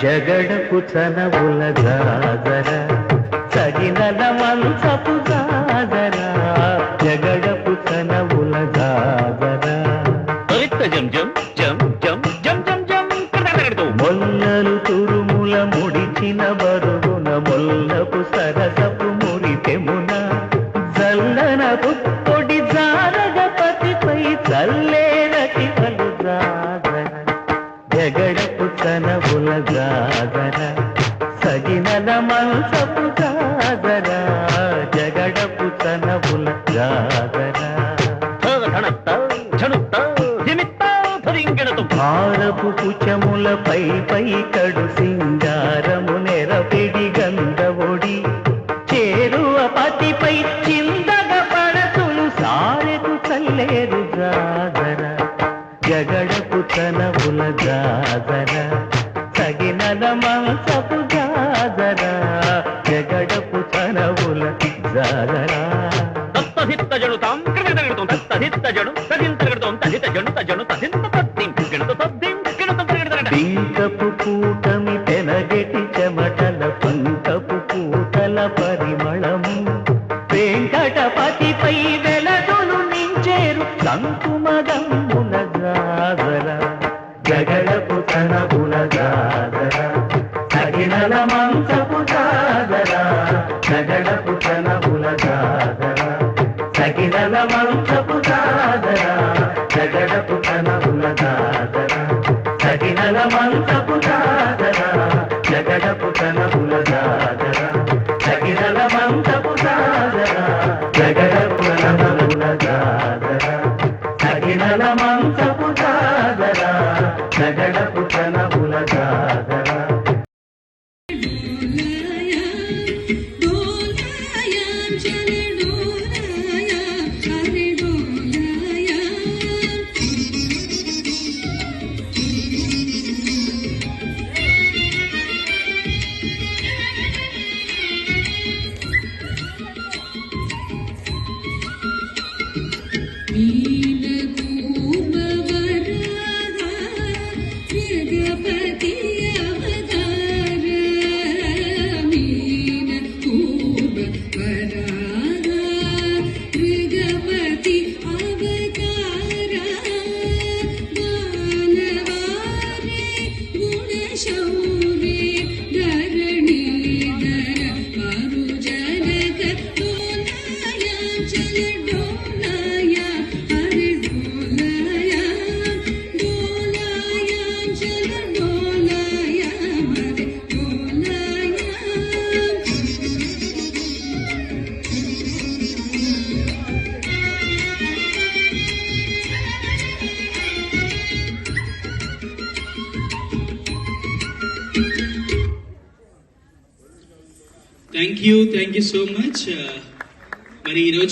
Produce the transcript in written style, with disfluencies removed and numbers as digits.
జగడపు చనవుల జాగర సగినల మంచపు జాగర జగడపు చనవుల జాగర జం జం జం జం జం జం జం మొల్లలు తురుముల ముడిచిన బరుగున మొల్లపు సరసపు మురితెమున జల్లనపు పొడి జారగపతిపై చల్లేనటి పలు జాగర జగడపు చనవుల జాగర సగినల మంచపు జాగర జగడపు చనవుల జాగర భారపు కుచముల పై పై కడు సింగారము నెరపిడి గంధవొడి చేరువ పతిపై చిందగ పడతులు సారెకు చల్లేరు జాగర జగడపు చనవుల జాగర సగినల మంచపు జాగర జగడపు చనవుల జాగర పింకపు కూటమి తెనగెటి చెమటల పంకపు కూటల పరిమళము వెంకటపతిపై వెలదులు నించేరు సంకుమదమ్ముల జాగర జగడపు చనవుల జాగర సగినల మంచపు జాగర జగడపు చనవుల జాగర సగినల మంచపు జాగర జగడపు చనవుల జాగర సగినల మంచపు జాగర జగడపు చనవుల జాగర సగినల మంచపు జాగర జగడపు చనవుల జాగర సగినల మంచపు జాగర జగడపు చనవుల జాగర Thank you so much. మరి ఈరోజు